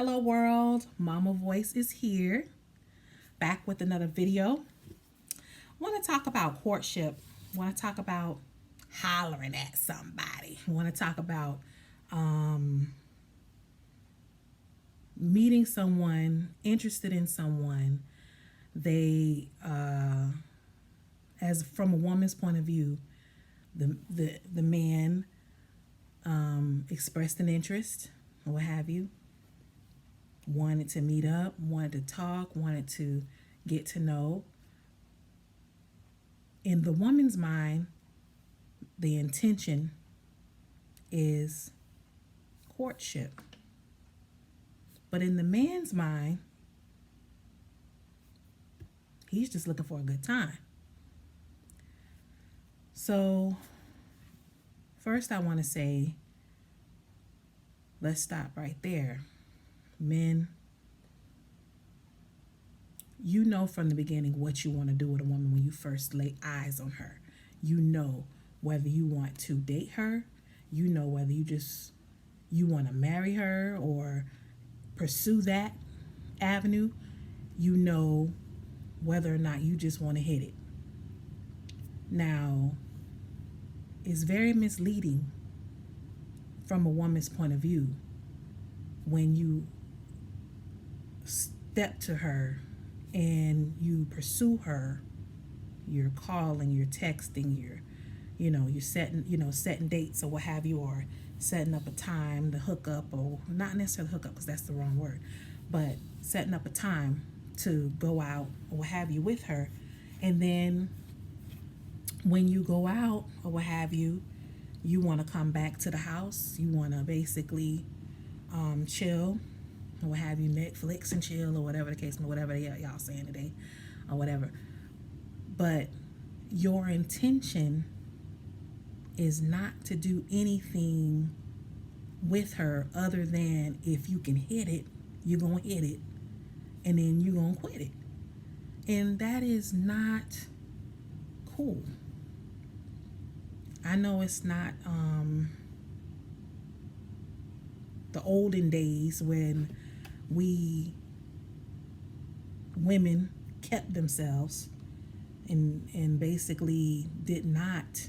Hello world, Mama Voice is here, back with another video. Want to talk about courtship. Want to talk about hollering at somebody. Want to talk about meeting someone, interested in someone. They, as from a woman's point of view, the man expressed an interest, or what have you, wanted to meet up, wanted to talk, wanted to get to know. In the woman's mind, the intention is courtship. But in the man's mind, he's just looking for a good time. So, first, I want to say, let's stop right there. Men, you know from the beginning what you want to do with a woman when you first lay eyes on her. You know whether you want to date her, you know whether you want to marry her or pursue that avenue. You know whether or not you just want to hit it. Now, it's very misleading from a woman's point of view when you step to her and you pursue her. You're calling, you're texting, you're setting dates or what have you, or setting up a time to hook up, or not necessarily hook up because that's the wrong word, but setting up a time to go out or what have you with her. And then when you go out or what have you, you want to come back to the house. You want to basically chill or what have you, Netflix and chill or whatever the case, whatever y'all saying today or whatever. But your intention is not to do anything with her other than if you can hit it, you're going to hit it, and then you're going to quit it. And that is not cool. I know it's not the olden days when women kept themselves and basically did not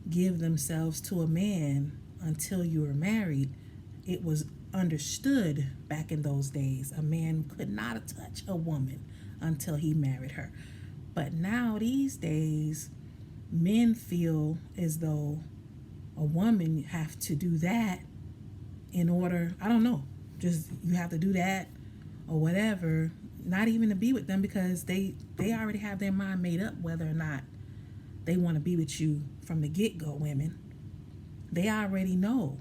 give themselves to a man until you were married. It was understood back in those days a man could not touch a woman until he married her. But now these days, men feel as though a woman have to do that in order, I don't know, just you have to do that or whatever, not even to be with them, because they already have their mind made up whether or not they want to be with you from the get-go. Women, they already know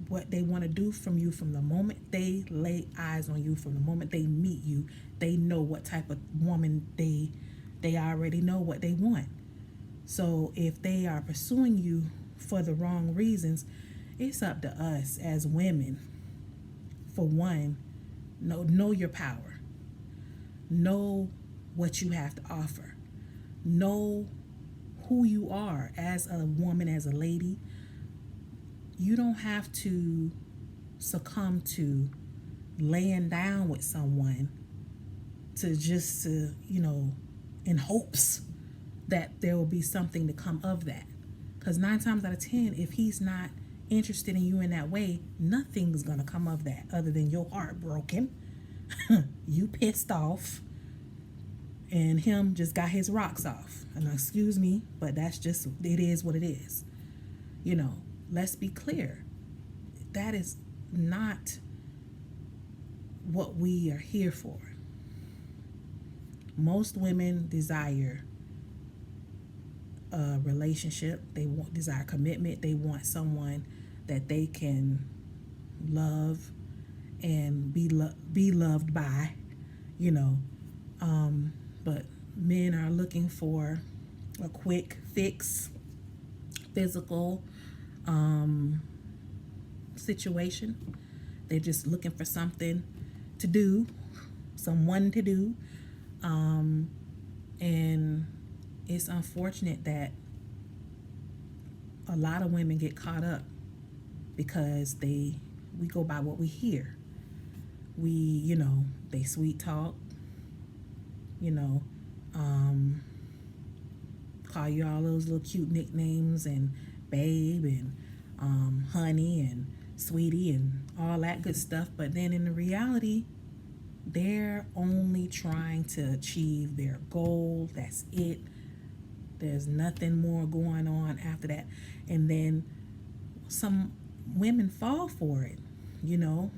what they want to do from you from the moment they lay eyes on you, from the moment they meet you. They know what type of woman they already know what they want. So if they are pursuing you for the wrong reasons, it's up to us as women, for one, know your power. Know what you have to offer. Know who you are as a woman, as a lady. You don't have to succumb to laying down with someone in hopes that there will be something to come of that. Because 9 times out of 10, if he's not interested in you in that way, nothing's going to come of that other than your heart broken, you pissed off, and him just got his rocks off. And excuse me, but that's just, it is what it is. Let's be clear. That is not what we are here for. Most women desire a relationship. They desire commitment. They want someone that they can love and be loved by, but men are looking for a quick fix, physical situation. They're just looking for something to do, someone to do, and it's unfortunate that a lot of women get caught up because we go by what we hear. they sweet talk, you know, um, call you all those little cute nicknames and babe and honey and sweetie and all that good stuff. But then in the reality, they're only trying to achieve their goal. That's it. There's nothing more going on after that. And then some women fall for it.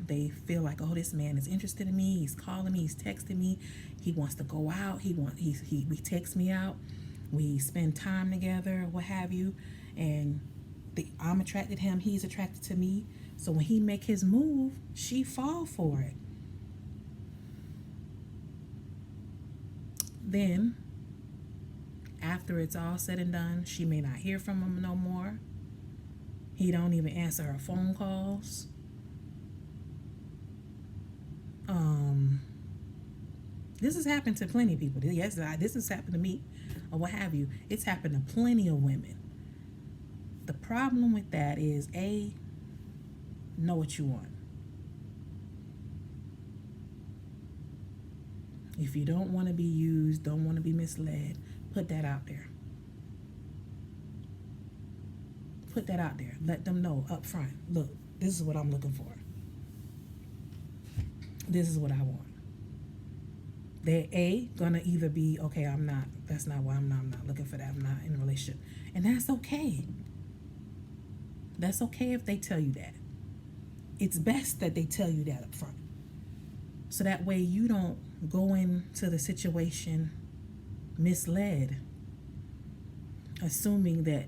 They feel like, oh, this man is interested in me. He's calling me. He's texting me. He wants to go out. We text me out. We spend time together, what have you. And I'm attracted to him. He's attracted to me. So when he make his move, she fall for it. Then, after it's all said and done, she may not hear from him no more. He don't even answer her phone calls. This has happened to plenty of people. Yes, this has happened to me, or what have you. It's happened to plenty of women. The problem with that is, A, know what you want. If you don't want to be used, don't want to be misled, put that out there. Put that out there. Let them know up front. Look, this is what I'm looking for. This is what I want. They're gonna either be, okay, that's not why I'm not looking for that. I'm not in a relationship. And that's okay. That's okay if they tell you that. It's best that they tell you that up front. So that way you don't go into the situation misled, assuming that,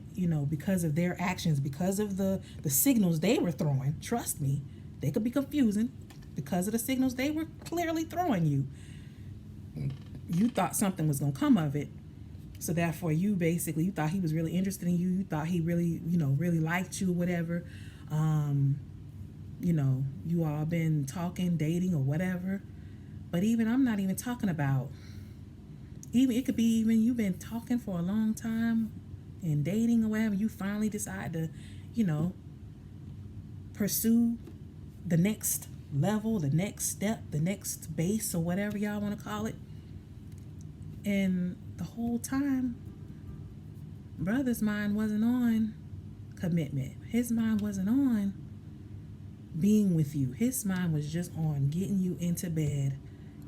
because of their actions, because of the signals they were throwing, trust me, they could be confusing. Because of the signals they were clearly throwing you, you thought something was going to come of it. So therefore you thought he was really interested in you. You thought he really, really liked you, whatever. You all been talking, dating, or whatever. But I'm not even talking about, it could be you've been talking for a long time and dating or whatever. You finally decide to, pursue the next level, the next step, the next base, or whatever y'all want to call it. And the whole time, brother's mind wasn't on commitment. His mind wasn't on being with you. His mind was just on getting you into bed,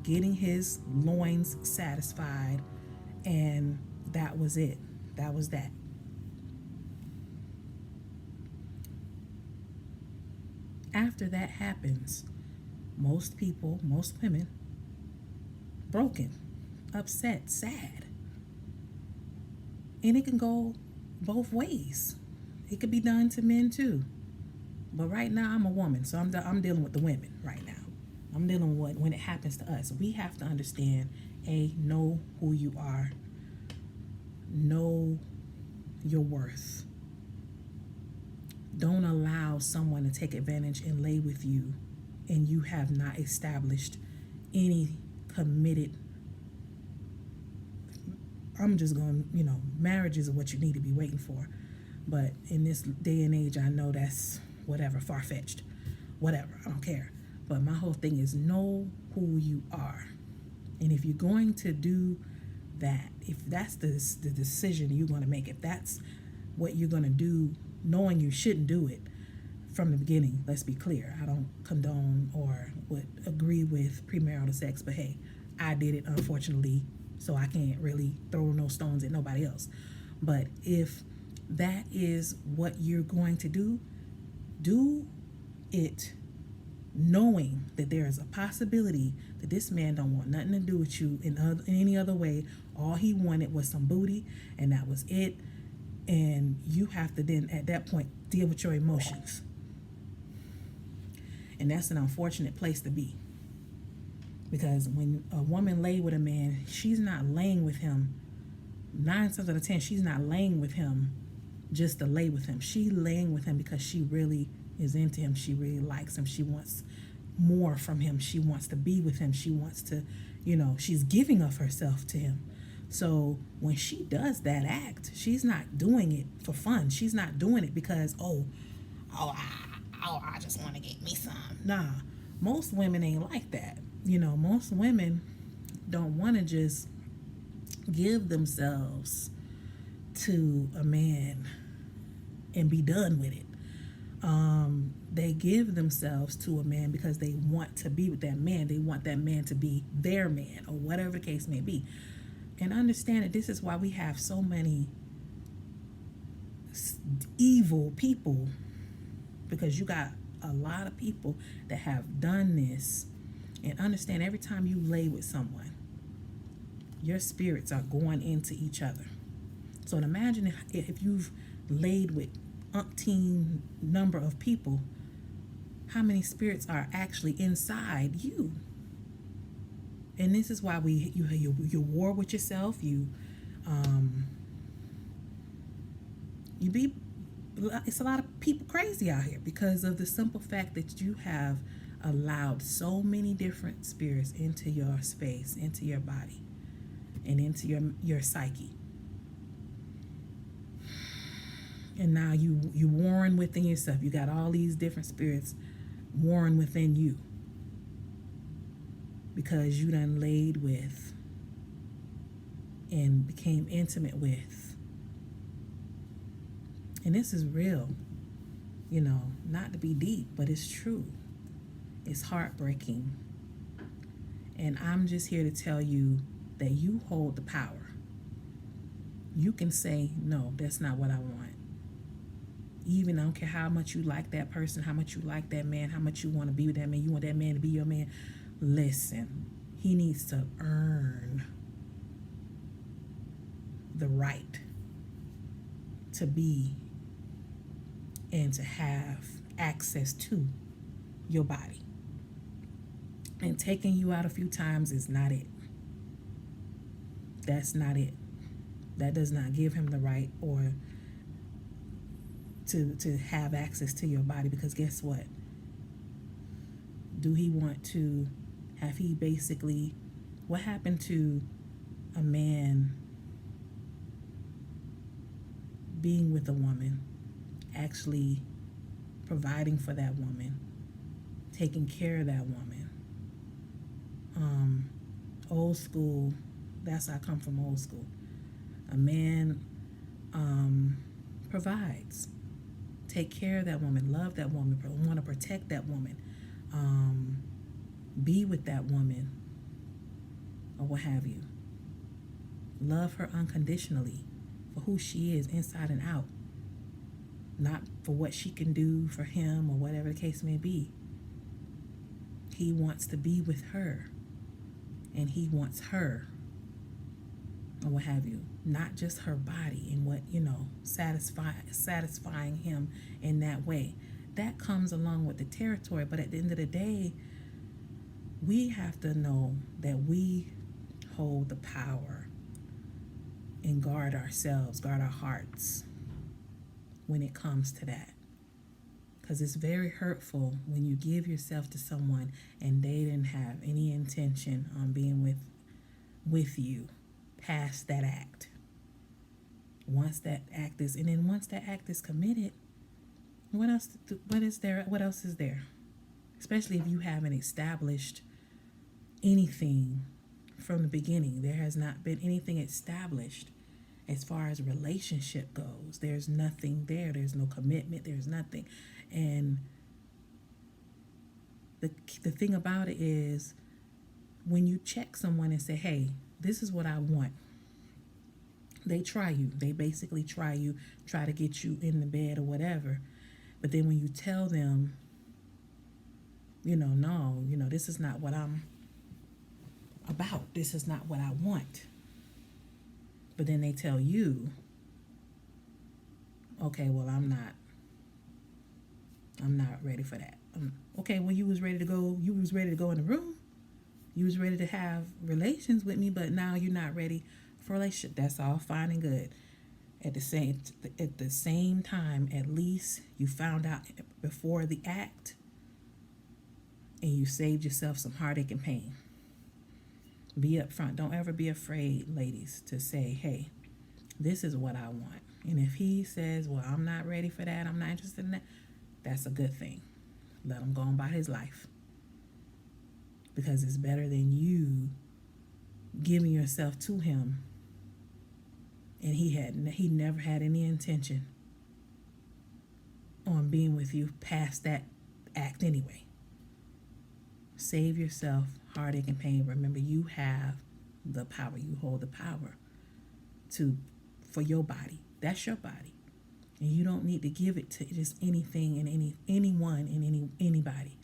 getting his loins satisfied, and that was it. That was that. After that happens, most people, most women, broken, upset, sad. And it can go both ways. It could be done to men too. But right now I'm a woman, so I'm dealing with the women right now. I'm dealing with when it happens to us. We have to understand, know who you are. Know your worth. Don't allow someone to take advantage and lay with you and you have not established any committed. I'm just going, marriages are what you need to be waiting for. But in this day and age, I know that's whatever, far-fetched, whatever, I don't care. But my whole thing is know who you are. And if you're going to do that, if that's the decision you're going to make, if that's what you're going to do, knowing you shouldn't do it from the beginning, let's be clear. I don't condone or would agree with premarital sex, but hey, I did it, unfortunately, so I can't really throw no stones at nobody else. But if that is what you're going to do it knowing that there is a possibility that this man don't want nothing to do with you in any other way. All he wanted was some booty, and that was it. And you have to then, at that point, deal with your emotions. And that's an unfortunate place to be. Because when a woman lay with a man, she's not laying with him. 9 times out of 10, she's not laying with him just to lay with him. She's laying with him because she really is into him. She really likes him. She wants more from him. She wants to be with him. She wants to, she's giving of herself to him. So when she does that act, she's not doing it for fun. She's not doing it because, I just want to get me some. Nah, Most women ain't like that. You know, most women don't want to just give themselves to a man and be done with it. They give themselves to a man because they want to be with that man. They want that man to be their man, or whatever the case may be. And understand that this is why we have so many evil people, because you got a lot of people that have done this. And understand, every time you lay with someone, your spirits are going into each other. So imagine if you've laid with umpteen number of people, how many spirits are actually inside you. And this is why you war with yourself. It's a lot of people crazy out here because of the simple fact that you have allowed so many different spirits into your space, into your body, and into your psyche. And now you warring within yourself. You got all these different spirits warring within you because you done laid with and became intimate with. And this is real, you know, not to be deep, but it's true. It's heartbreaking. And I'm just here to tell you that you hold the power. You can say, no, that's not what I want. Even I don't care how much you like that person, how much you like that man, how much you want to be with that man, you want that man to be your man. Listen, he needs to earn the right to be and to have access to your body. And taking you out a few times is not it. That's not it. That does not give him the right or to have access to your body, because guess what? Do he want to have he basically, what happened to a man being with a woman, actually providing for that woman, taking care of that woman? Old school, that's I come from old school. A man provides, take care of that woman, love that woman, want to protect that woman, be with that woman, or what have you. Love her unconditionally for who she is, inside and out, not for what she can do for him or whatever the case may be. He wants to be with her, and he wants her, or what have you, not just her body and what, you know, satisfying him in that way. That comes along with the territory, but at the end of the day, we have to know that we hold the power and guard ourselves, guard our hearts when it comes to that. Because it's very hurtful when you give yourself to someone and they didn't have any intention on being with you past that act. Once that act is, and then once that act is committed, what else is there? Especially if you haven't established anything from the beginning. There has not been anything established as far as relationship goes. There's nothing there. There's no commitment. There's nothing. And the thing about it is, when you check someone and say, hey, this is what I want, they try you. They basically try you, try to get you in the bed or whatever. But then when you tell them, no, this is not what I'm about. This is not what I want. But then they tell you, okay, well, I'm not ready for that. Okay, well, you was ready to go in the room. You was ready to have relations with me, but now you're not ready for a relationship. That's all fine and good. At the same time, at least you found out before the act, and you saved yourself some heartache and pain. Be upfront. Don't ever be afraid, ladies, to say, hey, this is what I want. And if he says, well, I'm not ready for that, I'm not interested in that, that's a good thing. Let him go on by his life. because it's better than you giving yourself to him, and he never had any intention on being with you past that act anyway. Save yourself heartache and pain. Remember, you have the power. You hold the power for your body. That's your body. And you don't need to give it to just anything and anyone and anybody.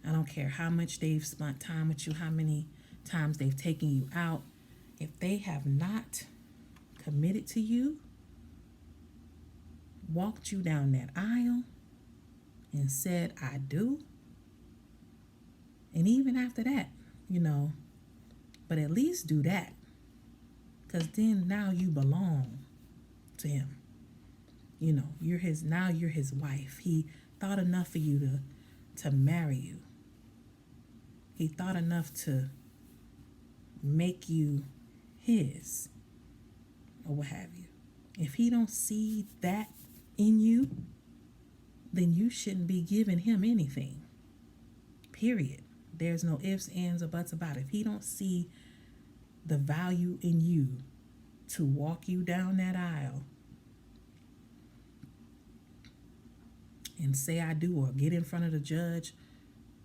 I don't care how much they've spent time with you, how many times they've taken you out. If they have not committed to you, walked you down that aisle and said, I do, and even after that, but at least do that, because then now you belong to him. You're his wife. He thought enough for you to marry you. He thought enough to make you his, or what have you. If he don't see that in you, then you shouldn't be giving him anything. Period. There's no ifs, ands, or buts about it. If he don't see the value in you to walk you down that aisle and say I do, or get in front of the judge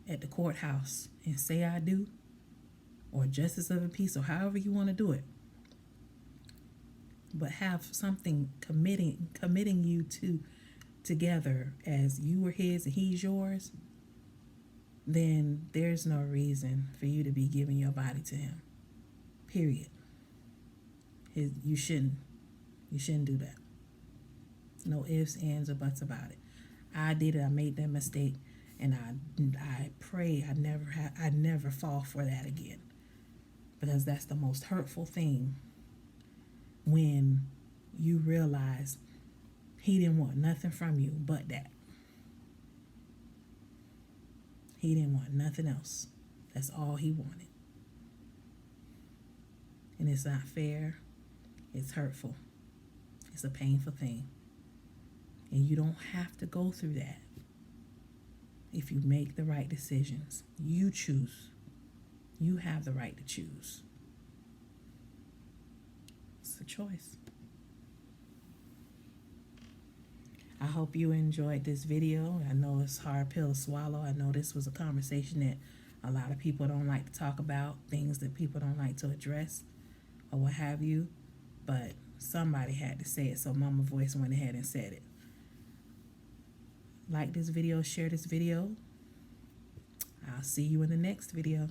at the courthouse and say I do, or justice of the peace, or however you want to do it, but have something committing you together as you were his and he's yours, then there's no reason for you to be giving your body to him. Period. You shouldn't do that. No ifs, ands, or buts about it. I did it. I made that mistake, and I pray I never fall for that again, because that's the most hurtful thing, when you realize he didn't want nothing from you but that. He didn't want nothing else. That's all he wanted. And it's not fair. It's hurtful. It's a painful thing. And you don't have to go through that if you make the right decisions. You choose. You have the right to choose. It's a choice. I hope you enjoyed this video. I know it's a hard pill to swallow. I know this was a conversation that a lot of people don't like to talk about, things that people don't like to address or what have you, but somebody had to say it, so Mama Voice went ahead and said it. Like this video, share this video. I'll see you in the next video.